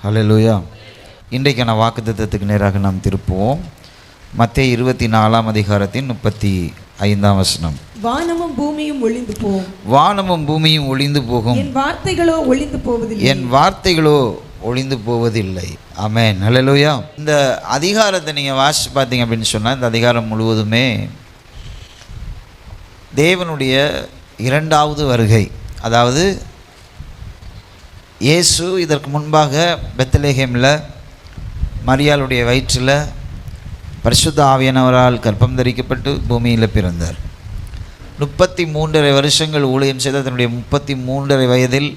ஹல்லேலூயா. இன்றைக்கான வாக்குத்தத்தத்துக்கு நேராக நாம் திருப்புவோம். மத்தேயு 24 அதிகாரத்தின் 35 வசனம். வானமும் பூமியும் ஒளிந்து போகும், வானமும் பூமியும் ஒளிந்து போகும், என் வார்த்தைகளோ ஒளிந்து போவதில்லை, என் வார்த்தைகளோ ஒளிந்து போவதில்லை. ஆமென். ஹல்லேலூயா. இந்த அதிகாரத்தை நீங்கள் வாசித்து பார்த்தீங்க அப்படின்னு சொன்னால், இந்த அதிகாரம் முழுவதுமே தேவனுடைய இரண்டாவது வருகை. அதாவது இயேசு இதற்கு முன்பாக பெத்லெகேமில் மரியாளுடைய வயிற்றில் பரிசுத்த ஆவியானவரால் கர்ப்பம் தரிக்கப்பட்டு பூமியில் பிறந்தார். 33.5 வருஷங்கள் ஊழியம் செய்த தன்னுடைய 33.5 வயதில்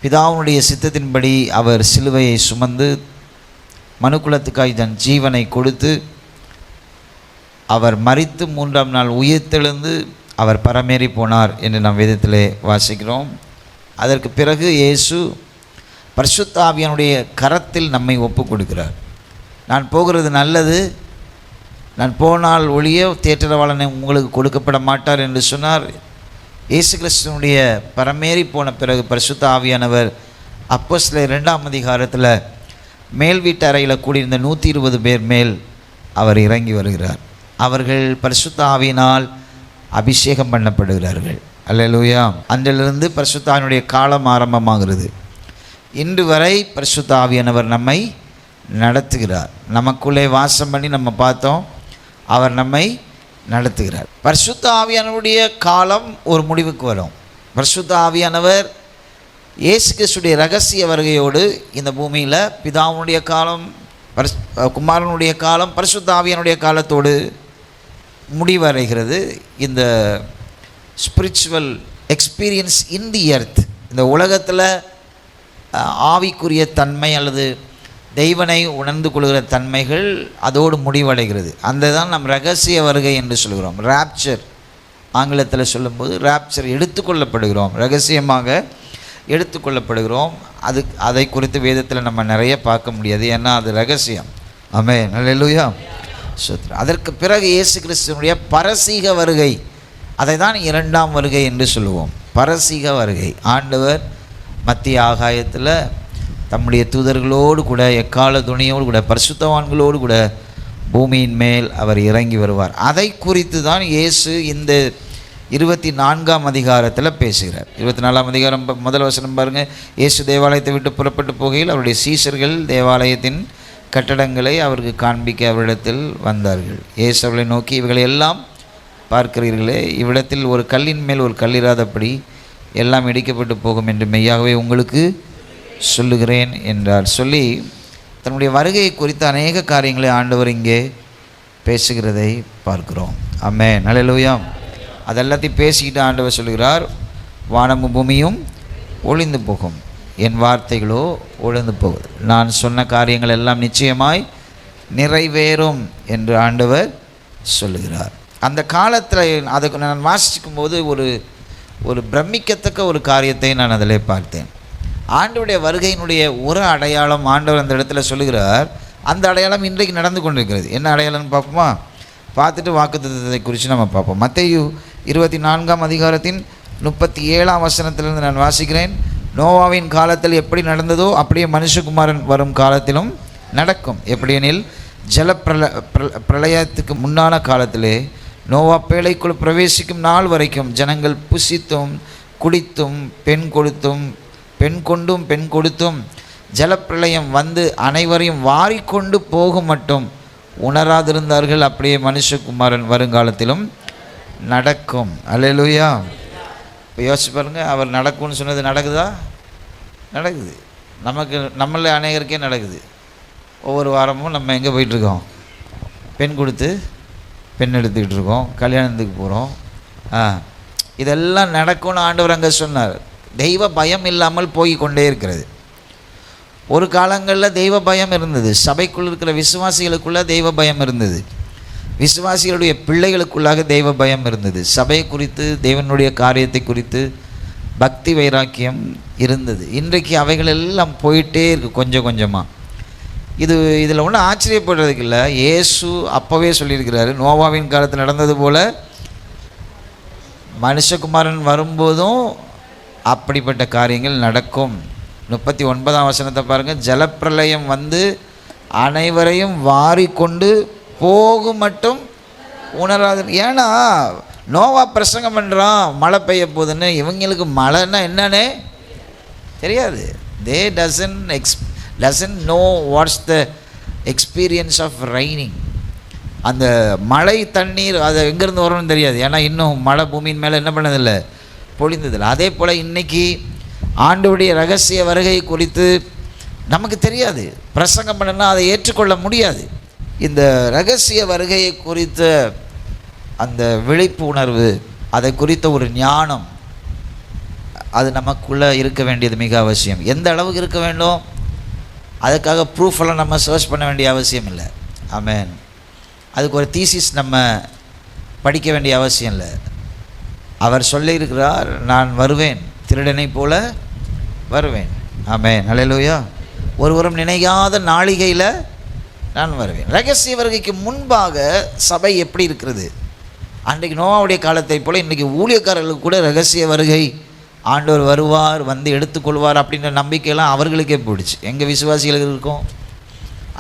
பிதாவுடைய சித்தத்தின்படி அவர் சிலுவையை சுமந்து மனுக்குலத்துக்காய் தன் ஜீவனை கொடுத்து அவர் மரித்து 3ஆம் நாள் உயிர்த்தெழுந்து அவர் பரமேறி போனார் என்று நாம் வேதத்திலே வாசிக்கிறோம். அதற்கு பிறகு இயேசு பரிசுத்த ஆவியானுடைய கரத்தில் நம்மை ஒப்பு கொடுக்கிறார். நான் போகிறது நல்லது, நான் போனால் ஒழிய தேற்றரவாளனை உங்களுக்கு கொடுக்கப்பட மாட்டார் என்று சொன்னார். இயேசு கிறிஸ்துவனுடைய பரமேறி போன பிறகு பரிசுத்த ஆவியானவர் அப்போஸ்தலர் 2ஆம் அதிகாரத்தில் மேல் வீட்டு அறையில் கூடியிருந்த 120 பேர் மேல் அவர் இறங்கி வருகிறார். அவர்கள் பரிசுத்த ஆவியினால் அபிஷேகம் பண்ணப்படுகிறார்கள். அல்லேலூயா. அன்றிலிருந்து பரிசுத்த ஆவியினுடைய காலம் ஆரம்பமாகிறது. இன்று வரை பரிசுத்த ஆவியானவர் நம்மை நடத்துகிறார். நமக்குள்ளே வாசம் பண்ணி நம்ம பார்த்தோம், அவர் நம்மை நடத்துகிறார். பரிசுத்த ஆவியானவருடைய காலம் ஒரு முடிவுக்கு வரும். பரிசுத்த ஆவியானவர் இயேசு கிறிஸ்துடைய இரகசிய வருகையோடு இந்த பூமியில் பிதாவுடைய காலம், குமாரனுடைய காலம், பரிசுத்த ஆவியானுடைய காலத்தோடு முடிவடைகிறது. இந்த spiritual experience in the earth, இந்த உலகத்தில் ஆவிக்குரிய தன்மை அல்லது தெய்வனை உணர்ந்து கொள்கிற தன்மைகள் அதோடு முடிவடைகிறது. அந்த தான் நம் ரகசிய வருகை என்று சொல்கிறோம். ராப்சர் ஆங்கிலத்தில் சொல்லும்போது ராப்சர் எடுத்துக்கொள்ளப்படுகிறோம், ரகசியமாக எடுத்துக்கொள்ளப்படுகிறோம். அதை குறித்து வேதத்தில் நம்ம நிறைய பார்க்க முடியாது, ஏன்னா அது ரகசியம். ஆமென். அல்லேலூயா. அதற்கு பிறகு இயேசு கிறிஸ்துவனுடைய பரசீக வருகை, அதை தான் 2ஆம் வருகை என்று சொல்லுவோம். பரசீக வருகை. ஆண்டவர் மத்திய ஆகாயத்தில் தம்முடைய தூதர்களோடு கூட எக்கால துணியோடு கூட பரிசுத்தவான்களோடு கூட பூமியின் மேல் அவர் இறங்கி வருவார். அதை குறித்து தான் இயேசு இந்த 24ஆம் அதிகாரத்தில் பேசுகிறார். 24ஆம் அதிகாரம் முதல் வசனம் பாருங்கள். இயேசு தேவாலயத்தை விட்டு புறப்பட்டு போகையில் அவருடைய சீஷர்கள் தேவாலயத்தின் கட்டடங்களை அவருக்கு காண்பிக்க அவரிடத்தில் வந்தார்கள். இயேசு அவர்களை நோக்கி, இவைகளை எல்லாம் பார்க்கிறீர்களே, இவ்விடத்தில் ஒரு கல்லின் மேல் ஒரு கல்லிராதபடி எல்லாம் இடிக்கப்பட்டு போகும் என்று மெய்யாகவே உங்களுக்கு சொல்லுகிறேன் என்றார். சொல்லி தன்னுடைய வருகையை குறித்த அநேக காரியங்களை ஆண்டவர் இங்கே பேசுகிறதை பார்க்கிறோம். ஆமென். அல்லேலூயா. அதெல்லாத்தையும் பேசிக்கிட்டு ஆண்டவர் சொல்லுகிறார், வானமும் பூமியும் ஒளிந்து போகும், என் வார்த்தைகளோ ஒளிந்து போகுது. நான் சொன்ன காரியங்கள் எல்லாம் நிச்சயமாய் நிறைவேறும் என்று ஆண்டவர் சொல்லுகிறார். அந்த காலத்தில் அதுக்கு நான் வாசிக்கும் போது ஒரு பிரமிக்கத்தக்க ஒரு காரியத்தை நான் அதில் பார்த்தேன். ஆண்டவருடைய வருகையினுடைய ஒரு அடையாளம் ஆண்டவர் அந்த இடத்துல சொல்லுகிறார். அந்த அடையாளம் இன்றைக்கு நடந்து கொண்டிருக்கிறது. என்ன அடையாளம்னு பார்ப்போமா? பார்த்துட்டு வாக்குத்தத்தத்தை குறித்து நம்ம பார்ப்போம். மத்தேயு 24ஆம் அதிகாரத்தின் 37ஆம் வசனத்திலிருந்து நான் வாசிக்கிறேன். நோவாவின் காலத்தில் எப்படி நடந்ததோ அப்படியே மனுஷகுமாரன் வரும் காலத்திலும் நடக்கும். எப்படியெனில் பிரளயத்துக்கு முன்னான காலத்திலே நோவா பேழைக்குள் பிரவேசிக்கும் நாள் வரைக்கும் ஜனங்கள் புசித்தும் குடித்தும் பெண் கொடுத்தும் ஜலப்பிரளயம் வந்து அனைவரையும் வாரிக்கொண்டு போகும் மட்டும் உணராதிருந்தார்கள். அப்படியே மனுஷகுமாரன் வருங்காலத்திலும் நடக்கும். அல்லேலூயா. இப்போ யோசிச்சு பாருங்கள், அவர் நடக்கும்னு சொன்னது நடக்குதா? நடக்குது. நம்மள அநேகருக்கே நடக்குது. ஒவ்வொரு வாரமும் நம்ம எங்கே போயிட்டுருக்கோம்? பெண் கொடுத்து பெண் எடுத்துக்கிட்டு இருக்கோம், கல்யாணத்துக்கு போகிறோம். இதெல்லாம் நடக்கும்னு ஆண்டவர் அங்கே சொன்னார். தெய்வ பயம் இல்லாமல் போய் கொண்டே இருக்கிறது. ஒரு காலங்களில் தெய்வ பயம் இருந்தது. சபைக்குள் இருக்கிற விசுவாசிகளுக்குள்ள தெய்வ பயம் இருந்தது. விசுவாசிகளுடைய பிள்ளைகளுக்குள்ளாக தெய்வ பயம் இருந்தது. சபை குறித்து, தேவனுடைய காரியத்தை குறித்து பக்தி வைராக்கியம் இருந்தது. இன்றைக்கு அவைகள் எல்லாம் போயிட்டே இருக்குது கொஞ்சம் கொஞ்சமாக. இதில் ஒன்றும் ஆச்சரியப்படுறதுக்கு இல்லை. இயேசு அப்போவே சொல்லியிருக்கிறாரு, நோவாவின் காலத்தில் நடந்தது போல் மனுஷகுமாரன் வரும்போதும் அப்படிப்பட்ட காரியங்கள் நடக்கும். 39ஆம் வசனத்தை பாருங்கள். ஜலப்பிரளயம் வந்து அனைவரையும் வாரிக்கொண்டு போகும் மட்டும் உணராது. ஏன்னா நோவா பிரசங்கம் பண்ணுறான் மழை பெய்ய போகுதுன்னு, இவங்களுக்கு மழைன்னா என்னன்னே தெரியாது. They doesn't know what's the experience of raining. அந்த மழை தண்ணீர் அது எங்கேருந்து வரும்னு தெரியாது. ஏன்னா இன்னும் மழை பூமியின் மேலே என்ன பண்ணதில்லை, பொழிந்ததில்லை. அதே போல் இன்றைக்கி ஆண்டவருடைய ரகசிய வருகை குறித்து நமக்கு தெரியாது. பிரசங்கம் பண்ணனா அதை ஏற்றுக்கொள்ள முடியாது. இந்த ரகசிய வருகையை குறித்த அந்த விழிப்புணர்வு, அதை குறித்த ஒரு ஞானம், அது நமக்குள்ளே இருக்க வேண்டியது மிக அவசியம். எந்த அளவுக்கு இருக்க வேண்டும், அதுக்காக ப்ரூஃபெல்லாம் நம்ம சர்ச் பண்ண வேண்டிய அவசியம் இல்லை. ஆமென். அதுக்கு ஒரு தீசிஸ் நம்ம படிக்க வேண்டிய அவசியம் இல்லை. அவர் சொல்லியிருக்கிறார், நான் வருவேன், திருடனை போல வருவேன். ஆமென். அல்லேலூயா. ஒருவரும் நினைக்காத நாளிகையில் நான் வருவேன். ரகசிய வருகைக்கு முன்பாக சபை எப்படி இருக்கிறது? அன்றைக்கு நோவாவுடைய காலத்தை போல் இன்றைக்கி ஊழியக்காரர்களுக்கு கூட ரகசிய வருகை, ஆண்டவர் வருவார், வந்து எடுத்துக்கொள்வார் அப்படின்ற நம்பிக்கையெல்லாம் அவர்களுக்கே போயிடுச்சு. எங்கள் விசுவாசிகளுக்கு இருக்கும்,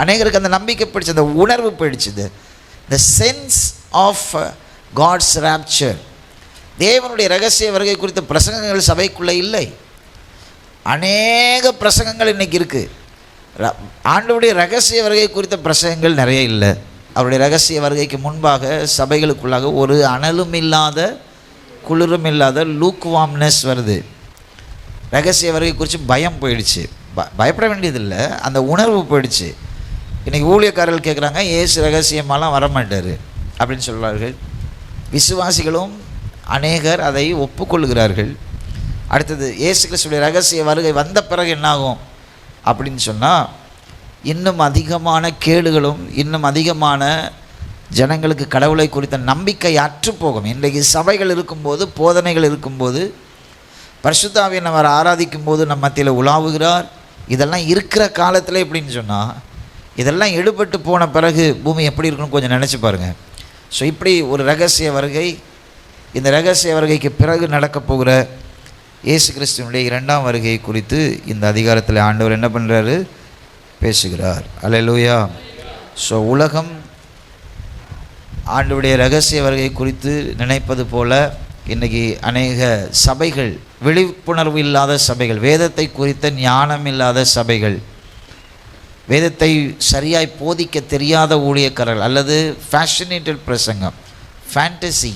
அநேகருக்கு அந்த நம்பிக்கை போயிடுச்சு, அந்த உணர்வு போயிடுச்சு. The sense of God's rapture. தேவனுடைய ரகசிய வருகை குறித்த பிரசங்கங்கள் சபைக்குள்ளே இல்லை. அநேக பிரசங்கங்கள் இன்றைக்கி இருக்குது. ஆண்டவருடைய ரகசிய வருகை குறித்த பிரசங்கங்கள் நிறைய இல்லை. அவருடைய ரகசிய வருகைக்கு முன்பாக சபைகளுக்குள்ளாக ஒரு அனலும் இல்லாத குளிரும் இல்லாத லூக்வாம்னஸ் வருது. ரகசிய வருகை குறித்து பயம் போயிடுச்சு. பயப்பட வேண்டியதில்லை, அந்த உணர்வு போயிடுச்சு. இன்றைக்கி ஊழியக்காரர்கள் கேட்குறாங்க, இயேசு ரகசியமாலாம் வரமாட்டார் அப்படின்னு சொல்கிறார்கள். விசுவாசிகளும் அநேகர் அதை ஒப்புக்கொள்கிறார்கள். அடுத்தது இயேசு கிறிஸ்துடைய ரகசிய வருகை வந்த பிறகு என்னாகும் அப்படின்னு சொன்னால், இன்னும் அதிகமான கேடுகளும் இன்னும் அதிகமான ஜனங்களுக்கு கடவுளை குறித்த நம்பிக்கை அற்றுப்போகும். இன்றைக்கு சபைகள் இருக்கும்போது, போதனைகள் இருக்கும்போது, பரிசுத்த ஆவியானவர் ஆராதிக்கும் போது நம்ம மத்தியில் உலாவுகிறார். இதெல்லாம் இருக்கிற காலத்தில் எப்படின்னு சொன்னால், இதெல்லாம் எடுபட்டு போன பிறகு பூமி எப்படி இருக்குன்னு கொஞ்சம் நினச்சி பாருங்கள். ஸோ இப்படி ஒரு ரகசிய வருகை, இந்த ரகசிய வருகைக்கு பிறகு நடக்கப் போகிற இயேசு கிறிஸ்துவினுடைய 2ஆம் வருகை குறித்து இந்த அதிகாரத்தில் ஆண்டவர் என்ன பண்ணுறாரு, பேசுகிறார். அல்லேலூயா. ஸோ உலகம் ஆண்டவருடைய ரகசிய வருகை குறித்து நினைப்பது போல இன்றைக்கி அநேக சபைகள், விழிப்புணர்வு இல்லாத சபைகள், வேதத்தை குறித்த ஞானம் இல்லாத சபைகள், வேதத்தை சரியாய் போதிக்க தெரியாத ஊழியக்காரர்கள், அல்லது ஃபேஷனேட்டட் பிரசங்கம், ஃபேண்டசி,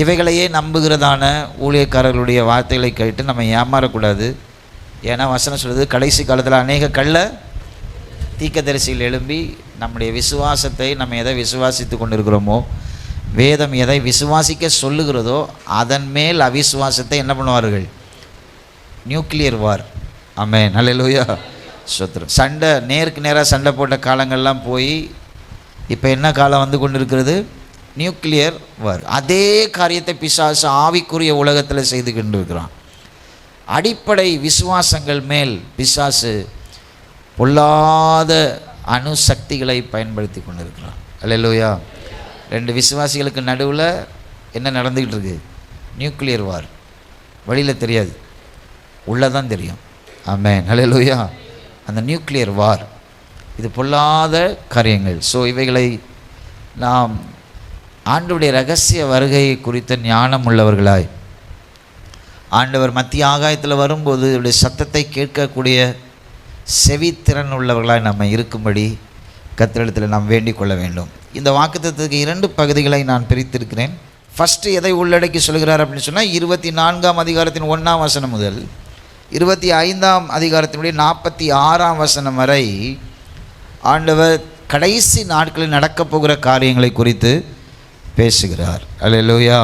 இவைகளையே நம்புகிறதான ஊழியக்காரர்களுடைய வார்த்தைகளை கேட்டு நம்ம ஏமாறக்கூடாது. ஏன்னா வசனம் சொல்லுது, கடைசி காலத்தில் அநேக கள்ள தீர்க்கதரிசிகள் எழும்பி நம்முடைய விசுவாசத்தை, நம்ம எதை விசுவாசித்து கொண்டிருக்கிறோமோ, வேதம் எதை விசுவாசிக்க சொல்லுகிறதோ அதன் மேல் அவிசுவாசத்தை என்ன பண்ணுவார்கள், நியூக்ளியர் வார். ஆமென். அல்லேலூயா. ஸ்தோத்திரம். சண்டை, நேருக்கு நேராக சண்டை போட்ட காலங்கள்லாம் போய் இப்போ என்ன காலம் வந்து கொண்டு இருக்கிறது, நியூக்ளியர் வார். அதே காரியத்தை பிசாசு ஆவிக்குரிய உலகத்தில் செய்து கொண்டு இருக்கிறான். அடிப்படை விசுவாசங்கள் மேல் பிசாசு பொல்லாத அணுசக்திகளை பயன்படுத்தி கொண்டிருக்கிறான். அல்லேலூயா. 2 விசுவாசிகளுக்கு நடுவில் என்ன நடந்துக்கிட்டு இருக்கு, நியூக்ளியர் வார். வெளியில் தெரியாது, உள்ளே தான் தெரியும். ஆமென். அல்லேலூயா. அந்த நியூக்ளியர் வார், இது பொல்லாத காரியங்கள். ஸோ இவைகளை நாம் ஆண்டவருடைய ரகசிய வருகை குறித்த ஞானம் உள்ளவர்களாய், ஆண்டவர் மத்திய ஆகாயத்தில் வரும்போது இவருடைய சத்தத்தை கேட்கக்கூடிய செவித்திறன் உள்ளவர்களாய் நம்ம இருக்கும்படி கர்த்தரிடத்தில் நாம் வேண்டிக் கொள்ள வேண்டும். இந்த வாக்குத்தத்தத்துக்கு 2 பகுதிகளை நான் பிரித்திருக்கிறேன். ஃபஸ்ட்டு எதை உள்ளடக்கி சொல்கிறார் அப்படின்னு சொன்னால், 24ஆம் அதிகாரத்தின் 1ஆம் வசனம் முதல் 25ஆம் அதிகாரத்தினுடைய 46ஆம் வசனம் வரை ஆண்டவர் கடைசி நாட்களில் நடக்கப் போகிற காரியங்களை குறித்து பேசுகிறார். அல்லேலூயா.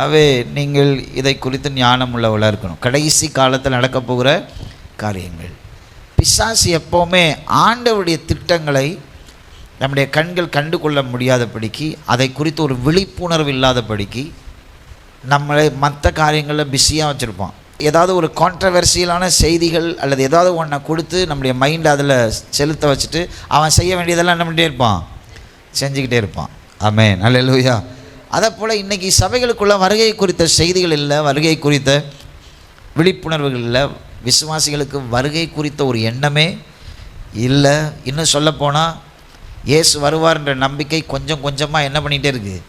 அவே நீங்கள் இதை குறித்து ஞானம் உள்ளவளாக இருக்கணும். கடைசி காலத்தில் நடக்கப் போகிற காரியங்கள். பிசாசு எப்போவுமே ஆண்டவருடைய திட்டங்களை நம்முடைய கண்கள் கண்டு கொள்ள முடியாதபடிக்கு, அதை குறித்து ஒரு விழிப்புணர்வு இல்லாதபடிக்கு நம்மளை மற்ற காரியங்களில் பிஸியாக வச்சுருப்பான். ஏதாவது ஒரு கான்ட்ரவர்சியலான செய்திகள் அல்லது ஏதாவது ஒன்றை கொடுத்து நம்முடைய மைண்டை அதில் செலுத்த வச்சுட்டு அவன் செய்ய வேண்டியதெல்லாம் என்ன பண்ணிகிட்டே இருப்பான், செஞ்சுக்கிட்டே இருப்பான். ஆமென். அல்லேலூயா. அதை போல் இன்றைக்கி சபைகளுக்குள்ள வருகை குறித்த செய்திகள் இல்லை, வருகை குறித்த விழிப்புணர்வுகள் இல்லை, விசுவாசிகளுக்கு வருகை குறித்த ஒரு எண்ணமே இல்லை. இன்னும் சொல்லப்போனால் இயேசு வருவார் என்ற நம்பிக்கை கொஞ்சம் கொஞ்சமாக என்ன பண்ணிகிட்டே இருக்குது,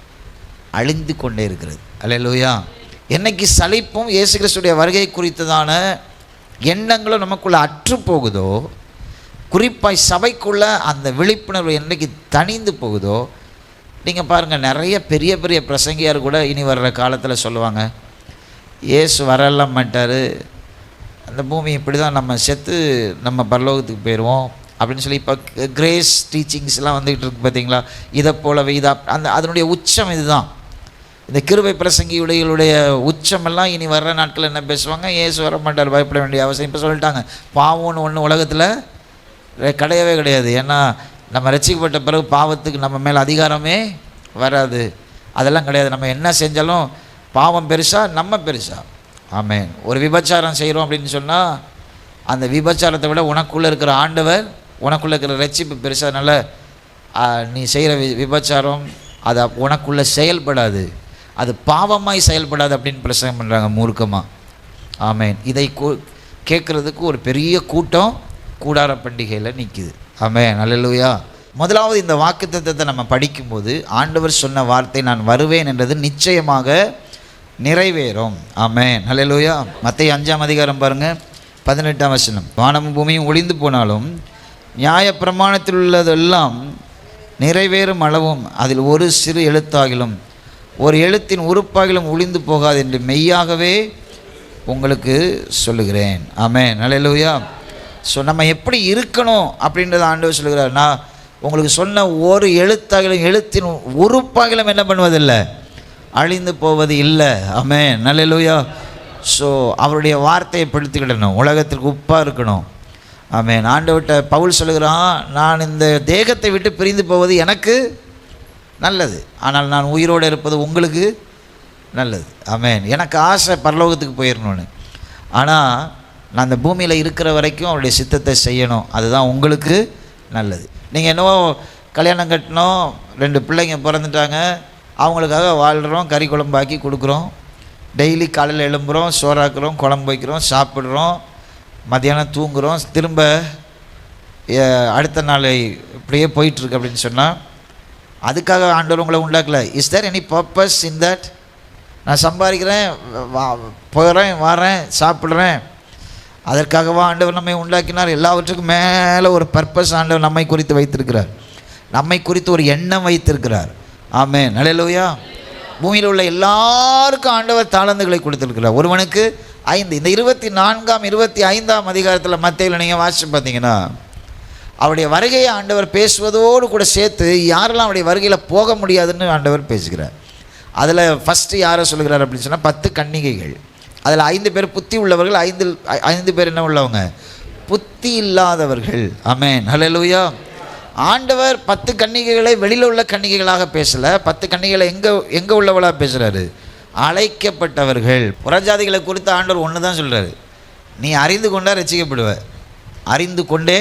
அழிந்து கொண்டே இருக்கிறது. அல்லேலூயா. என்னைக்கு சலிப்பும் இயேசு கிறிஸ்துடைய வருகை குறித்ததான எண்ணங்களும் நமக்குள்ளே அற்று போகுதோ, குறிப்பாக சபைக்குள்ளே அந்த விழிப்புணர்வு என்றைக்கு தணிந்து போகுதோ, நீங்கள் பாருங்கள், நிறைய பெரிய பெரிய பிரசங்கியார் கூட இனி வர்ற காலத்தில் சொல்லுவாங்க, இயேசு வரலாம் மாட்டார், அந்த பூமி இப்படி தான், நம்ம செத்து நம்ம பரலோகத்துக்கு போயிடுவோம் அப்படின்னு சொல்லி இப்போ கிரேஸ் டீச்சிங்ஸ்லாம் வந்துக்கிட்டு இருக்கு பார்த்தீங்களா. இதை போலவே அதனுடைய உச்சம் இதுதான். இந்த கிருபை பிரசங்கியுடைய உச்சமெல்லாம் இனி வர்ற நாட்கள் என்ன பேசுவாங்க, இயேசு வர மாட்டார், பயப்பட வேண்டிய அவசியம். இப்போ சொல்லிட்டாங்க, பாவம்னு ஒன்று உலகத்தில் கிடையவே கிடையாது. ஏன்னா நம்ம ரட்சிக்கப்பட்ட பிறகு பாவத்துக்கு நம்ம மேலே அதிகாரமே வராது, அதெல்லாம் கிடையாது. நம்ம என்ன செஞ்சாலும் பாவம் பெருசா நம்ம பெருசா. ஆமென். ஒரு விபச்சாரம் செய்கிறோம் அப்படின்னு சொன்னால் அந்த விபச்சாரத்தை விட உனக்குள்ளே இருக்கிற ஆண்டவர், உனக்குள்ளே இருக்கிற ரட்சிப்பு பெருசா. அதனால் நீ செய்கிற விபச்சாரம் அது உனக்குள்ளே செயல்படாது, அது பாவமாய் செயல்படாது அப்படின்னு பிரசங்கம் பண்ணுறாங்க மூர்க்கமாக. ஆமென். இதை கேட்குறதுக்கு ஒரு பெரிய கூட்டம் கூடார பண்டிகையில் நிற்கிது. ஆமென். அல்லேலூயா. முதலாவது இந்த வாக்குத்தத்தத்தை நம்ம படிக்கும்போது ஆண்டவர் சொன்ன வார்த்தை, நான் வருவேன் என்றது நிச்சயமாக நிறைவேறும். ஆமென். அல்லேலூயா. மத்தேயு 5ஆம் அதிகாரம் பாருங்கள், 18ஆம் வசனம். வானமும் பூமியும் ஒளிந்து போனாலும் நியாயப்பிரமாணத்தில் உள்ளதெல்லாம் நிறைவேறும் அளவும் அதில் ஒரு சிறு எழுத்தாகிலும் ஒரு எழுத்தின் உறுப்பாகிலும் ஒளிந்து போகாது என்று மெய்யாகவே உங்களுக்கு சொல்லுகிறேன். ஆமென். அல்லேலூயா. ஸோ நம்ம எப்படி இருக்கணும் அப்படின்றத ஆண்டவர் சொல்லுகிறார். நான் உங்களுக்கு சொன்ன ஒரு எழுத்தாகிலும் எழுத்தின் உறுப்பாகிலும் என்ன பண்ணுவதில்லை, அழிந்து போவது இல்லை. ஆமென். அல்லேலூயா. ஸோ அவருடைய வார்த்தையை படுத்திக்கிடணும், உலகத்திற்கு உப்பாக இருக்கணும். ஆமென். ஆண்டவர்கிட்ட பவுல் சொல்லுகிறான், நான் இந்த தேகத்தை விட்டு பிரிந்து போவது எனக்கு நல்லது, ஆனால் நான் உயிரோடு இருப்பது உங்களுக்கு நல்லது. ஆமென். எனக்கு ஆசை பரலோகத்துக்கு போயிடணும்னு, ஆனால் நான் அந்த பூமியில் இருக்கிற வரைக்கும் அவருடைய சித்தத்தை செய்யணும், அதுதான் உங்களுக்கு நல்லது. நீங்கள் என்னவோ கல்யாணம் கட்டினோம், 2 பிள்ளைங்க பிறந்துட்டாங்க, அவங்களுக்காக வாழ்கிறோம், கறி குழம்பாக்கி கொடுக்குறோம், டெய்லி காலையில் எழும்புகிறோம், சோறாக்குறோம், குழம்பு வைக்கிறோம், சாப்பிட்றோம், மத்தியானம் தூங்குகிறோம், திரும்ப அடுத்த நாள் இப்படியே போயிட்டுருக்கு அப்படின்னு சொன்னால் அதுக்காக ஆண்டவர் உங்களை உண்டாக்கல. Is there any purpose in that? நான் சம்பாதிக்கிறேன், போகிறேன், வரேன், சாப்பிட்றேன், அதற்காகவா ஆண்டவர் நம்மை உண்டாக்கினார்? எல்லாவற்றுக்கும் மேலே ஒரு பர்பஸ் ஆண்டவர் நம்மை குறித்து வைத்திருக்கிறார், நம்மை குறித்து ஒரு எண்ணம் வைத்திருக்கிறார். ஆமென். அல்லேலூயா. பூமியில் உள்ள எல்லாருக்கும் ஆண்டவர் தாளந்துகளை கொடுத்துருக்கிறார். ஒருவனுக்கு 5. இந்த 24ஆம் 25ஆம் அதிகாரத்தில் மத்தேயுல நீங்கள் வாசித்து பார்த்தீங்கன்னா அவருடைய வருகையை ஆண்டவர் பேசுவதோடு கூட சேர்த்து யாரெல்லாம் அவருடைய வருகையில் போக முடியாதுன்னு ஆண்டவர் பேசுகிறார். அதில் ஃபஸ்ட்டு யாரை சொல்லுகிறார் அப்படின்னு சொன்னால் 10 கன்னிகைகள். அதில் 5 பேர் புத்தி உள்ளவர்கள், 5 பேர் என்ன உள்ளவங்க, புத்தி இல்லாதவர்கள். ஆமென். அல்லேலூயா. ஆண்டவர் 10 கன்னிகைகளை வெளியில் உள்ள கன்னிகைகளாக பேசலை, 10 கன்னிகைகளை எங்கே உள்ளவளாக பேசுகிறாரு, அழைக்கப்பட்டவர்கள். புறஜாதிகளை குறித்து ஆண்டவர் ஒன்று தான் சொல்கிறாரு, நீ அறிந்து கொண்டா ரட்சிக்கப்படுவ, அறிந்து கொண்டே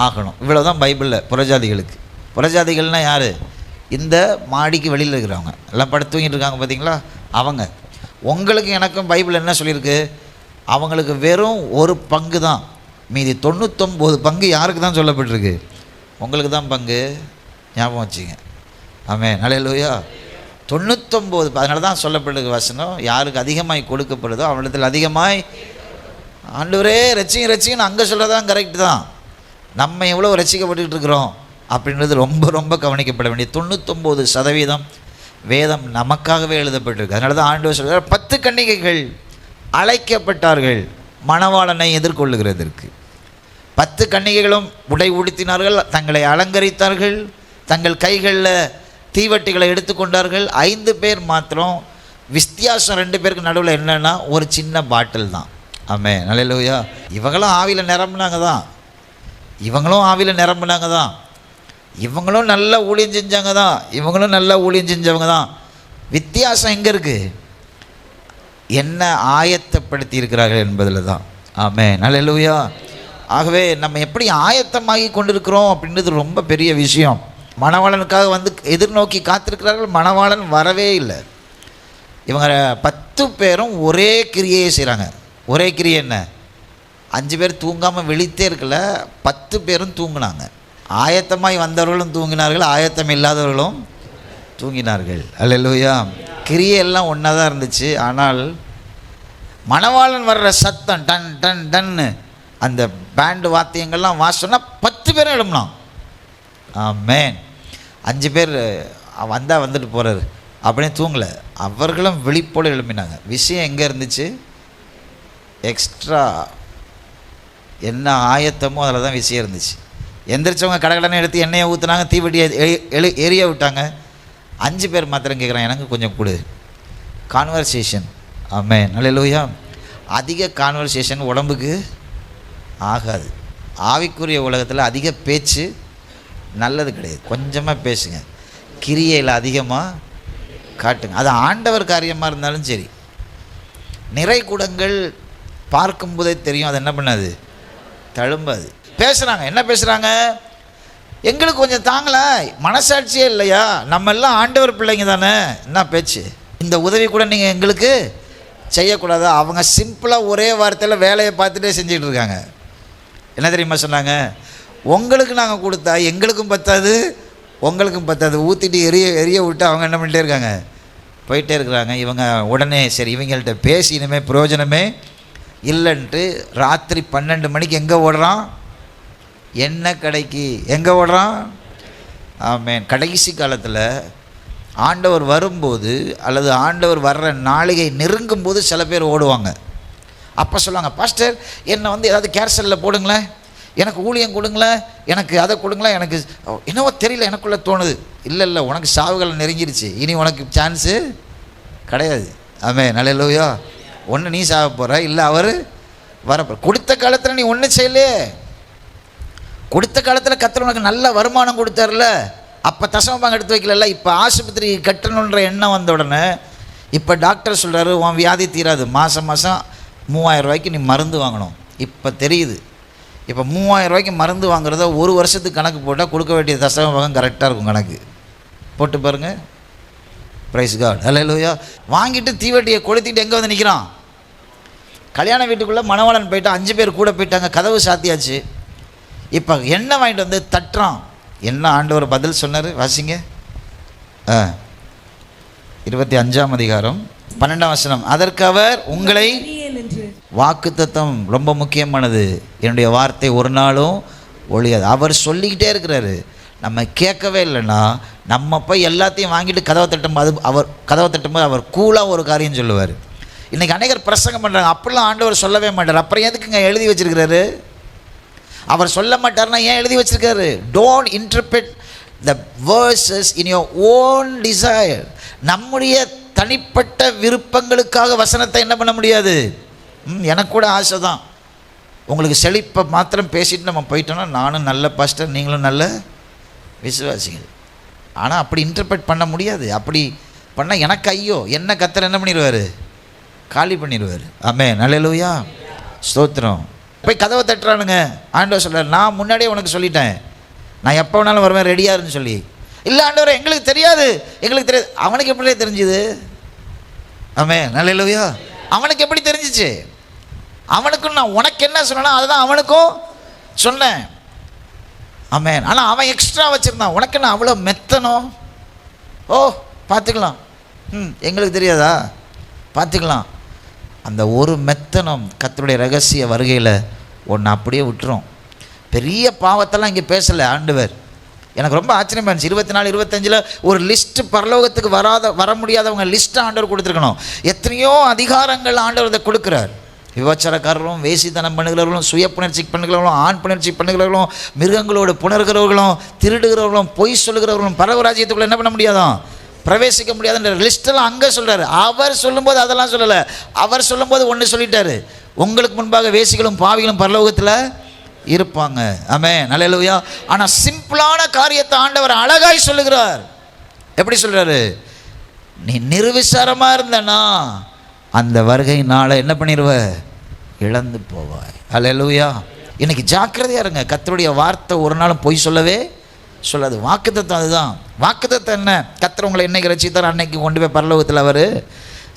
ஆகணும். இவ்வளோ தான் பைபிளில் புறஜாதிகளுக்கு. புறஜாதிகள்னால் யார்? இந்த மாடிக்கு வெளியில் இருக்கிறவங்க, எல்லாம் படுத்து தூங்கிட்டு இருக்காங்க பார்த்தீங்களா, அவங்க. உங்களுக்கு எனக்கும் பைபிள் என்ன சொல்லியிருக்கு, அவங்களுக்கு வெறும் 1 பங்கு தான், மீதி 99 பங்கு யாருக்கு தான் சொல்லப்பட்டிருக்கு, உங்களுக்கு தான் பங்கு. ஞாபகம் வச்சுங்க. ஆமென். அல்லேலூயா. 99. அதனால தான் சொல்லப்பட்டிருக்கு வசனம், யாருக்கு அதிகமாய் கொடுக்கப்படுதோ அவனிடத்தில் அதிகமாய். ஆண்டவரே ரட்சிங்கன்னு அங்கே சொல்கிறதான் கரெக்டு தான். நம்ம எவ்வளோ ரட்சிக்கப்பட்டுக்கிட்டு இருக்கிறோம் அப்படின்றது ரொம்ப ரொம்ப கவனிக்கப்பட வேண்டிய. 99% வேதம் நமக்காகவே எழுதப்பட்டிருக்கு. அதனால தான் ஆண்டவர் சொல்கிறார், 10 கன்னிகைகள் அழைக்கப்பட்டார்கள் மணவாளனை எதிர்கொள்ளுகிறதற்கு. 10 கன்னிகைகளும் உடை உடுத்தினார்கள், தங்களை அலங்கரித்தார்கள், தங்கள் கைகளில் தீவட்டிகளை எடுத்துக்கொண்டார்கள். 5 பேர் மாத்திரம் வித்தியாசம். 2 பேருக்கு நடுவில் என்னென்னா ஒரு சின்ன பாட்டில் தான். ஆமென். அல்லேலூயா. இவங்களும் ஆவியில் நிரம்பினாங்க தான், இவங்களும் ஆவியில் நிரம்பினாங்க தான், இவங்களும் நல்லா ஊழியம் செஞ்சாங்க தான், இவங்களும் நல்லா ஊழியம் செஞ்சவங்க தான். வித்தியாசம் எங்கே இருக்குது, என்ன ஆயத்தப்படுத்தி இருக்கிறார்கள் என்பதில் தான். ஆமென். அல்லேலூயா. ஆகவே நம்ம எப்படி ஆயத்தமாகி கொண்டிருக்கிறோம் அப்படின்றது ரொம்ப பெரிய விஷயம். மணவாளனுக்காக வந்து எதிர்நோக்கி காத்திருக்கிறார்கள். மணவாளன் வரவே இல்லை. இவங்க 10 பேரும் ஒரே கிரியையை செய்கிறாங்க. ஒரே கிரியை என்ன? 5 பேர் தூங்காமல் விழித்தே இருக்கல, 10 பேரும் தூங்கினாங்க. ஆயத்தமாய் வந்தவர்களும் தூங்கினார்கள், ஆயத்தம் இல்லாதவர்களும் தூங்கினார்கள். அல்லேலூயா. கிரியையெல்லாம் ஒன்றா தான் இருந்துச்சு. ஆனால் மணவாளன் வர்ற சத்தம் டன் டன் டன்னு அந்த பேண்டு வாத்தியங்கள்லாம் வாசிச்சோன்னா 10 பேரும் எழும்பினான். ஆமென். 5 பேர் வந்தால் வந்துட்டு போகிறாரு அப்படியே தூங்கலை, அவர்களும் விழிப்போடு எழுப்பினாங்க. விஷயம் எங்கே இருந்துச்சு? எக்ஸ்ட்ரா என்ன ஆயத்தமோ அதில் தான் விஷயம் இருந்துச்சு. எந்திரிச்சவங்க கடகடனை எடுத்து எண்ணெயை ஊற்றுனாங்க, தீவெட்டியை எரிய விட்டாங்க. 5 பேர் மாத்திரம் கேட்குறான், எனக்கு கொஞ்சம் கொடு. கான்வர்சேஷன். ஆமென். அல்லேலூயா. அதிக கான்வர்சேஷன் உடம்புக்கு ஆகாது. ஆவிக்குரிய உலகத்தில் அதிக பேச்சு நல்லது கிடையாது. கொஞ்சமாக பேசுங்க, கிரியையில் அதிகமாக காட்டுங்க. அது ஆண்டவர் காரியமாக இருந்தாலும் சரி. நிறை குடங்கள் பார்க்கும்போதே தெரியும் அது என்ன பண்ணாது, தழும்பாது. பேசுகிறாங்க, என்ன பேசுகிறாங்க? எங்களுக்கு கொஞ்சம் தாங்கள, மனசாட்சியே இல்லையா? நம்ம எல்லாம் ஆண்டவர் பிள்ளைங்க தானே, என்ன பேச்சு? இந்த உதவி கூட நீங்கள் எங்களுக்கு செய்யக்கூடாதா? அவங்க சிம்பிளாக ஒரே வார்த்தையில் வேலையை பார்த்துட்டே செஞ்சுட்டு இருக்காங்க. என்ன தெரியுமா சொன்னாங்க? உங்களுக்கு நாங்கள் கொடுத்தா எங்களுக்கும் பத்தாது, உங்களுக்கும் பத்தாது. ஊற்றிட்டு எரிய விட்டு அவங்க என்ன பண்ணிட்டே இருக்காங்க, போயிட்டே இருக்கிறாங்க. இவங்க உடனே சரி இவங்கள்ட்ட பேசி இனிமேல் பிரயோஜனமே இல்லைன்ட்டு ராத்திரி 12 மணிக்கு எங்கே ஓடுறான்? எண்ணெய் கடைக்கு. எங்கே ஓடுறான்? ஆமென். கடைசி காலத்தில் ஆண்டவர் வரும்போது அல்லது ஆண்டவர் வர்ற நாளிகை நெருங்கும் போது சில பேர் ஓடுவாங்க. அப்போ சொல்லுவாங்க, பாஸ்டர் என்னை வந்து ஏதாவது கேர்சலில் போடுங்களேன், எனக்கு ஊழியம் கொடுங்களேன், எனக்கு அதை கொடுங்களேன், எனக்கு என்னவோ தெரியல எனக்குள்ளே தோணுது. இல்லை உனக்கு சாவுகள் நெருங்கிருச்சு, இனி உனக்கு சான்ஸு கிடையாது. ஆமென். அல்லேலூயா. ஒன்று நீ சாக போகிற, இல்லை அவர் வரப்போகிற. கொடுத்த காலத்தில் நீ ஒன்றும் செய்யலையே. கொடுத்த காலத்தில் கர்த்தர் உனக்கு நல்ல வருமானம் கொடுத்தார்ல, அப்போ தசமபாகம் எடுத்து வைக்கல. இப்போ ஆஸ்பத்திரி கட்டணுன்ற எண்ணம் வந்த உடனே இப்போ டாக்டர் சொல்கிறாரு உன் வியாதி தீராது, மாதம் 3000 ரூபாய்க்கு நீ மருந்து வாங்கணும். இப்போ தெரியுது. இப்போ 3000 ரூபாய்க்கு மருந்து வாங்குறத ஒரு வருஷத்துக்கு கணக்கு போட்டால் கொடுக்க வேண்டிய தசமபாகம் கரெக்டாக இருக்கும். கணக்கு போட்டு பாருங்கள். Praise God. அல்லேலூயா. வாங்கிட்டு தீவெட்டியை கொளுத்திட்டு எங்கே வந்து நிற்கிறான்? கல்யாண வீட்டுக்குள்ளே மணவாளன் போயிட்டான், 5 பேர் கூட போயிட்டாங்க, கதவு சாத்தியாச்சு. இப்போ எண்ணெய் வாங்கிட்டு வந்து தட்டுறான். என்ன ஆண்டவர் பதில் சொன்னார்? வாசிங்க. 25ஆம் அதிகாரம் 12ஆம் வசனம். அதற்கு அவர் உங்களை, வாக்குத்தத்தம் ரொம்ப முக்கியமானது, என்னுடைய வார்த்தை ஒரு நாளும் ஒழியாது. அவர் சொல்லிக்கிட்டே இருக்கிறாரு. நம்ம கேட்கவே இல்லைன்னா நம்ம போய் எல்லாத்தையும் வாங்கிட்டு கதவை தட்டும்போது அவர் கதவை தட்டும்போது அவர் கூலாக ஒரு காரியம் சொல்லுவார். இன்றைக்கி அநேகர் பிரசங்கம் பண்ணுறாங்க, அப்படிலாம் ஆண்டவர் சொல்லவே மாட்டார். அப்புறம் எதுக்குங்க எழுதி வச்சிருக்கிறாரு? அவர் சொல்ல மாட்டார்னா ஏன் எழுதி வச்சிருக்காரு? Don't interpret the verses in your own desire. நம்முடைய தனிப்பட்ட விருப்பங்களுக்காக வசனத்தை என்ன பண்ண முடியாது. எனக்கு கூட ஆசை தான், உங்களுக்கு செழிப்பை மாத்திரம் பேசிட்டு நம்ம போயிட்டோன்னா நானும் நல்ல பாஸ்டர், நீங்களும் நல்ல விசுவாசிகள். ஆனால் அப்படி இன்டர்பிரட் பண்ண முடியாது. அப்படி பண்ணால் எனக்கு ஐயோ, என்ன கர்த்தர் என்ன பண்ணிடுவார்? காலி பண்ணிடுவார். ஆமென். அல்லேலூயா. ஸ்தோத்திரம். போய் கதவை தட்டுறானுங்க. ஆண்டவர் சொல்கிறார், நான் முன்னாடியே உனக்கு சொல்லிட்டேன், நான் எப்போ வேணாலும் வருவேன், ரெடியாருன்னு சொல்லி. இல்லை ஆண்டவர் எங்களுக்கு தெரியாது, எங்களுக்கு தெரியாது. அவனுக்கு எப்படி தெரிஞ்சுது? ஆமென். அல்லேலூயா. அவனுக்கு எப்படி தெரிஞ்சிச்சு? அவனுக்கும் நான் உனக்கு என்ன சொன்னேன்னா அதுதான் அவனுக்கும் சொன்னேன். ஆமென். ஆனால் அவன் எக்ஸ்ட்ரா வச்சுருந்தான். உனக்கு நான் அவ்வளோ மெத்தனும். ஓ பார்த்துக்கலாம், எங்களுக்கு தெரியாதா? பார்த்துக்கலாம். அந்த ஒரு மெத்தனம் கர்த்தருடைய ரகசிய வருகையில் ஒன்று அப்படியே விட்டுரும். பெரிய பாவத்தெல்லாம் இங்கே பேசலை ஆண்டவர். எனக்கு ரொம்ப ஆச்சரியமாக இருந்துச்சு. 24, 25 ஒரு லிஸ்ட்டு பரலோகத்துக்கு வர முடியாதவங்க லிஸ்ட்டை ஆண்டவர் கொடுத்துருக்கணும். எத்தனையோ அதிகாரங்கள் ஆண்டவர் அதை கொடுக்குறார். விபச்சாரக்காரர்களும், வேசித்தனம் பண்ணுகிறவர்களும், சுய புணர்ச்சி பண்ணுகிறவர்களும், ஆண் புணர்ச்சி பண்ணுகிறவர்களும், மிருகங்களோடு புணர்கிறவர்களும், திருடுகிறவர்களும், பொய் சொல்லுகிறவர்களும் பரவராஜ்யத்துக்குள்ளே என்ன பண்ண முடியாதான், பிரவேசிக்க முடியாதுன்ற லிஸ்ட்டெல்லாம் அங்கே சொல்கிறாரு. அவர் சொல்லும்போது அதெல்லாம் சொல்லலை. அவர் சொல்லும்போது ஒன்று சொல்லிட்டாரு, உங்களுக்கு முன்பாக வேசிகளும் பாவிகளும் பரலோகத்தில் இருப்பாங்க. ஆமென். அல்லேலூயா. ஆனால் சிம்பிளான காரியத்தை ஆண்டவர் அழகாய் சொல்லுகிறார். எப்படி சொல்கிறாரு? நீ நிர்விசாரமாக இருந்தனா அந்த வருகை நாளை என்ன பண்ணிடுவ? இழந்து போவாய். அல்லேலூயா. இன்னைக்கு ஜாக்கிரதையாக இருங்க. கர்த்தருடைய வார்த்தை ஒரு நாளும் பொய் சொல்லவே சொல்லாது. வாக்குத்தத்தம் அதுதான். வாக்குத்தத்தம் என்ன? கர்த்தர் உங்களை என்னைக்கு ரட்சித்தார் அன்னைக்கு கொண்டு போய் பரலோகத்தில் அவர்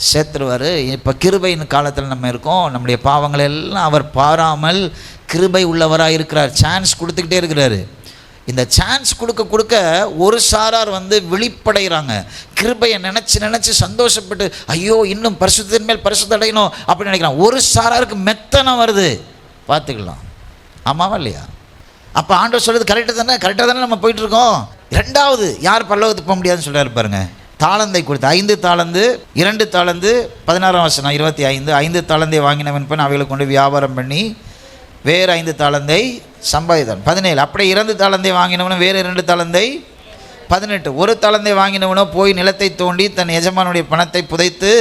சேர்த்துருவார். இப்போ கிருபையின் காலத்தில் நம்ம இருக்கோம். நம்முடைய பாவங்களை எல்லாம் அவர் பாராமல் கிருபை உள்ளவராக இருக்கிறார். சான்ஸ் கொடுத்துக்கிட்டே இருக்கிறாரு. இந்த சான்ஸ் கொடுக்க கொடுக்க ஒரு சாரார் விழிப்படைகிறாங்க. கிருபையை நினச்சி சந்தோஷப்பட்டு ஐயோ இன்னும் பரிசுத்தத்தின் மேல் பரிசுத்தம் அடையணும் அப்படின்னு நினைக்கிறாங்க. ஒரு சாராருக்கு மெத்தனம் வருது. பார்த்துக்கலாம். ஆமாவா இல்லையா? அப்போ ஆண்டவர் சொல்கிறது கரெக்டாக தானே நம்ம போயிட்டுருக்கோம். ரெண்டாவது யார் பரலோகத்துக்கு போக முடியாதுன்னு சொல்கிறாரு பாருங்க. தாளந்தை கொடுத்து 5 தாளந்து 2 தாளந்து 16ஆம் வசனம் 25 5 தாளந்தை வாங்கினவன் பெண் அவைகளை கொண்டு வியாபாரம் பண்ணி வேறு 5 தாளந்தை சம்பாதித்தான். 17 அப்படியே 2 தாளந்தை வாங்கினவனும் வேறு 2 தாளந்தை 18 1 தாளந்தை வாங்கினவனோ போய் நிலத்தை தோண்டி தன் எஜமானுடைய பணத்தை புதைத்து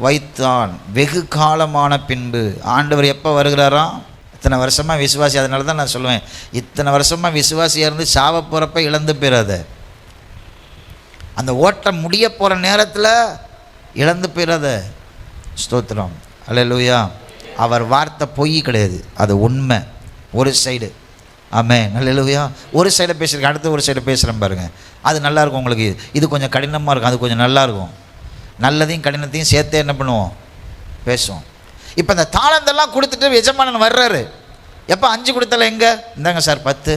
வைத்தான். வெகு காலமான பின்பு ஆண்டவர் எப்போ வருகிறாராம்? இத்தனை வருஷமாக விசுவாசி. அதனால தான் நான் சொல்லுவேன், இத்தனை வருஷமாக விசுவாசியாக இருந்து சாவ போகிறப்ப இழந்து போயிடாத. அந்த ஓட்டம் முடிய போகிற நேரத்தில் இழந்து போயிடாத. ஸ்தோத்திரம். அல்லேலூயா. அவர் வார்த்தை பொய் கிடையாது, அது உண்மை. ஒரு சைடு. ஆமென். அல்லேலூயா. ஒரு சைடை பேசுகிறேன், அடுத்து ஒரு சைடை பேசுகிறேன் பாருங்கள். அது நல்லாயிருக்கும். உங்களுக்கு இது கொஞ்சம் கடினமாக இருக்கும், அது கொஞ்சம் நல்லாயிருக்கும். நல்லதையும் கடினத்தையும் சேர்த்தே என்ன பண்ணுவோம்? பேசுவோம். இப்போ இந்த தாளந்தெல்லாம் கொடுத்துட்டு எஜமானன் வர்றாரு. எப்போ 5 கொடுத்தல எங்கே? இந்தாங்க சார் 10.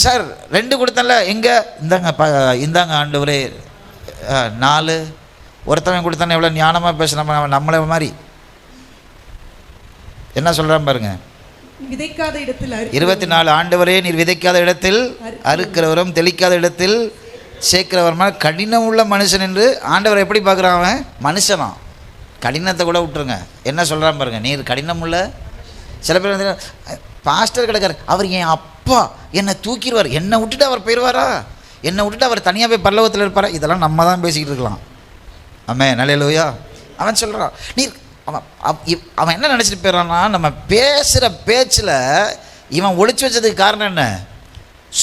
சார் 2 கொடுத்தல எங்கே? இந்தாங்க ஆண்டவரே 4. ஒருத்தவன் கொடுத்தானே எவ்வளோ ஞானமாக பேசுகிறோம் நம்மளை மாதிரி. என்ன சொல்கிறான் பாருங்க. விதைக்காத இடத்தில் 24 ஆண்டவரே நீர் விதைக்காத இடத்தில் அறுக்கிறவரும் தெளிக்காத இடத்தில் சேர்க்கிறவருமா கடினம் உள்ள மனுஷன் என்று ஆண்டவர் எப்படி பார்க்குறான்? அவன் மனுஷனா? கடினத்தை கூட விட்டுருங்க. என்ன சொல்கிறான் பாருங்க. நீர் கடினம் உள்ள. சில பேர் பாஸ்டர் கிடக்கார், அவர் என் அப்பா என்னை தூக்கிடுவார், என்னை விட்டுட்டு அவர் போயிடுவாரா? என்னை விட்டுட்டு அவர் தனியாக போய் பரலோகத்தில் இருப்பாரா? இதெல்லாம் நம்ம தான் பேசிக்கிட்டு இருக்கலாம். ஆமென். அல்லேலூயா. அவன் சொல்கிறான் நீர் அவன் என்ன நினச்சிட்டு போயிடறான்னா, நம்ம பேசுகிற பேச்சில் இவன் ஒளிச்சு வச்சதுக்கு காரணம் என்ன?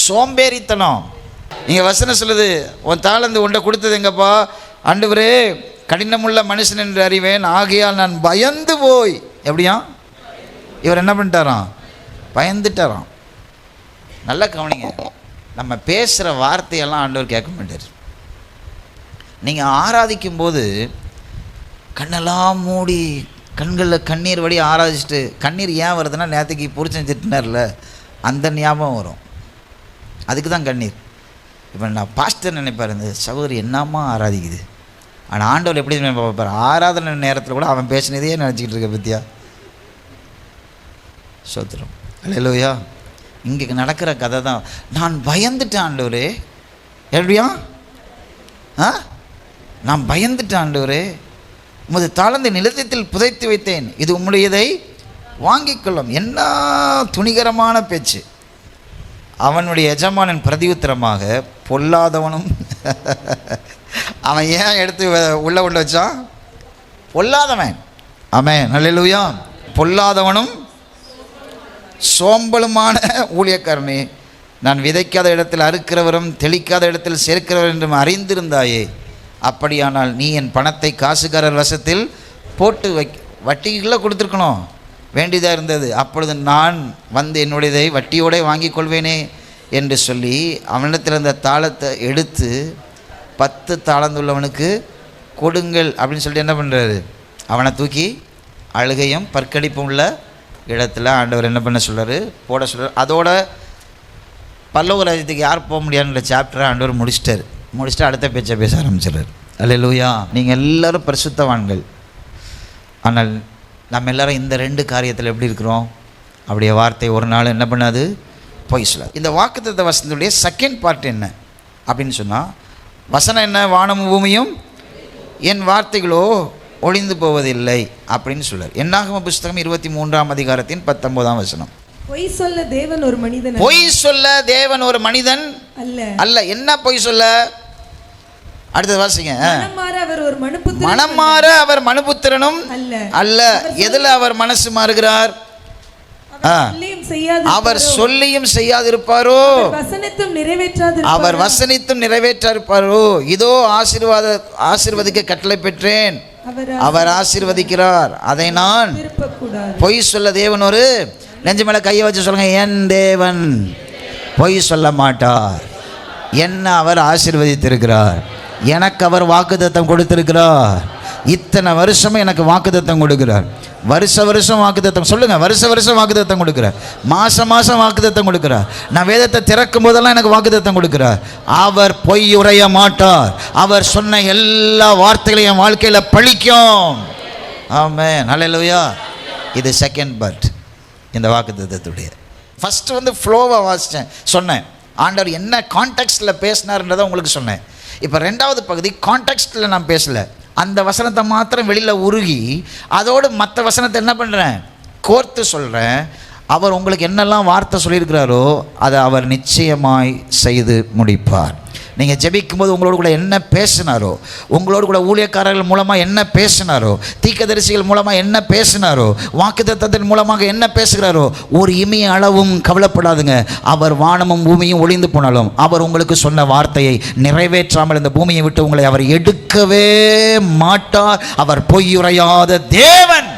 சோம்பேறித்தனம். நீங்கள் வசனம் சொல்லுது, உன் தாளந்து உண்டை கொடுத்தது எங்கப்பா? ஆண்டவரே கடினமுள்ள மனுஷன் என்று அறிவேன், ஆகையால் நான் பயந்து போய். எப்படியா? இவர் என்ன பண்ணிட்டாராம்? பயந்துட்டாராம். நல்லா கவனிங்க. நம்ம பேசுகிற வார்த்தையெல்லாம் ஆண்டவர் கேட்க மாட்டார். நீங்கள் ஆராதிக்கும் போது கண்ணெல்லாம் மூடி கண்களில் கண்ணீர் வடி ஆராதிச்சுட்டு, கண்ணீர் ஏன் வருதுன்னா நேற்றுக்கு புரிச்சன் திட்டினார்ல, அந்த ஞாபகம் வரும். அதுக்கு தான் கண்ணீர். இப்போ நான் பாஸ்டர் நினைப்பார், இந்த சகோதரி என்னம்மா ஆராதிக்குது. ஆனால் ஆண்டவர் எப்படி பார்ப்பார்? ஆராதனை நேரத்தில் கூட அவன் பேசினதே நினச்சிக்கிட்டு இருக்க பற்றியா? சோத்திரம். அல்லேலூயா. இங்கே நடக்கிற கதை தான். நான் பயந்துட்டேன் ஆண்டவரே. எப்படியா? நான் பயந்துட்டேன் ஆண்டவரே. உமது தாளந்தை நிலத்தில் புதைத்து வைத்தேன், இது உம்முடையதை வாங்கிக் கொள்ளும். என்ன துணிகரமான பேச்சு. அவனுடைய எஜமானன் பிரதியுத்தரமாக பொல்லாதவனும் அவன் ஏன் எடுத்து உள்ள வச்சான்? பொல்லாதவன். ஆமென். அல்லேலூயா. பொல்லாதவனும் சோம்பலுமான ஊழியக்காரனே, நான் விதைக்காத இடத்தில் அறுக்கிறவரும் தெளிக்காத இடத்தில் சேர்க்கிறவர் என்றும் அறிந்திருந்தாயே. அப்படியானால் நீ என் பணத்தை காசுக்காரர் வசத்தில் போட்டு வட்டிக்குள்ளே கொடுத்துருக்கணும், வேண்டியதாக இருந்தது. அப்பொழுது நான் என்னுடையதை வட்டியோடு வாங்கி கொள்வேனே என்று சொல்லி அவனிடத்தில் இருந்த தாளத்தை எடுத்து 10 தாளந்துள்ளவனுக்கு கொடுங்கள் அப்படின்னு சொல்லிட்டு என்ன பண்ணுறாரு? அவனை தூக்கி அழுகையும் பற்கடிப்பும் உள்ள இடத்துல ஆண்டவர் என்ன பண்ண சொல்கிறாரு? போட சொல்கிறார். அதோட பரலோக ராஜ்யத்துக்கு யார் போக முடியாதுன்ற சாப்டரை ஆண்டவர் முடிச்சுட்டு அடுத்த பேச்சை பேச ஆரம்பிச்சிடுறார். அல்லேலூயா. நீங்கள் எல்லோரும் பரிசுத்தவான்கள். ஆனால் நம்ம எல்லோரும் இந்த 2 காரியத்தில் எப்படி இருக்கிறோம்? அப்படியே வார்த்தை ஒரு நாள் என்ன பண்ணாது? பொய் சொல்லாது. இந்த வாக்குத்தத்த வசனத்துடைய செகண்ட் பார்ட் என்ன அப்படின்னு சொன்னால், வசனம் என்ன? வானமும் பூமியும் என் வார்த்தைகளோ ஒளிந்து போவதில்லை அப்படின்னு சொல்றார். என்னாகம புஸ்தகம் 23ஆம் அதிகாரத்தின் 19ஆம் வசனம். பொய் சொல்ல தேவன் ஒரு மனிதன் அல்ல. பொய் சொல்ல தேவன் ஒரு மனிதன் அல்ல. என்ன பொய் சொல்ல? அடுத்த வாசிங்க. மனம் மாற அவர் மனுபுத்திரனும் அல்ல. எதுல அவர் மனசு மாறுகிறார்? அவர் சொல்லியும் செய்யாதிருப்பாரோ? அவர் வசனித்தும் நிறைவேற்றாதிருப்பாரோ? இதோ ஆசீர்வதிக்க கட்டளை பெற்றேன், அவர் ஆசீர்வதிக்கிறார், அதை நான் பொய் சொல்ல தேவன் ஒரு. நெஞ்சு மேல கையை வச்சு சொல்லுங்க, என் தேவன் பொய் சொல்ல மாட்டார். என்ன அவர் ஆசீர்வதித்திருக்கிறார். எனக்கு அவர் வாக்குத்தத்தம் கொடுத்திருக்கிறார். இத்தனை வருஷமும் எனக்கு வாக்குத்தத்தம் கொடுக்கிறார். வருஷம் வாக்குத்தத்தம் சொல்லுங்க. வருஷம் வாக்குத்தத்தம் கொடுக்கிறார். மாசம் வாக்குத்தத்தம் கொடுக்கிறார். நான் வேதத்தை திறக்கும் போதெல்லாம் எனக்கு வாக்குத்தத்தம் கொடுக்கிறார். அவர் பொய் உரைய மாட்டார். அவர் சொன்ன எல்லா வார்த்தைகளையும் என் வாழ்க்கையில் பழிக்கும். ஆமென், ஹல்லேலூயா. இது செகண்ட் பார்ட் இந்த வாக்குத்தத்தத்துடைய. ஃபர்ஸ்ட் ஃப்ளோவை வாசித்தேன், சொன்னேன். ஆண்டவர் என்ன கான்டெக்ஸ்டில் பேசினார்ன்றதை உங்களுக்கு சொன்னேன். இப்போ ரெண்டாவது பகுதி கான்டெக்ஸ்டில் நான் பேசலை. அந்த வசனத்தை மாத்திரம் வெளியில் உருகி அதோடு மற்ற வசனத்தை என்ன பண்ணுறேன், கோர்த்து சொல்கிறேன். அவர் உங்களுக்கு என்னெல்லாம் வார்த்தை சொல்லியிருக்கிறாரோ அதை அவர் நிச்சயமாய் செய்து முடிப்பார். நீங்கள் ஜெபிக்கும் போது உங்களோடு கூட என்ன பேசினாரோ, உங்களோடு கூட ஊழியக்காரர்கள் மூலமாக என்ன பேசினாரோ, தீர்க்கதரிசிகள் மூலமாக என்ன பேசினாரோ, வாக்குத்தத்தத்தின் மூலமாக என்ன பேசுகிறாரோ, ஒரு இமைய அளவும் கவலைப்படாதுங்க. அவர் வானமும் பூமியும் ஒளிந்து போனாலும் அவர் உங்களுக்கு சொன்ன வார்த்தையை நிறைவேற்றாமல் இந்த பூமியை விட்டு உங்களை அவர் எடுக்கவே மாட்டார். அவர் பொய்யுரையாத தேவன்.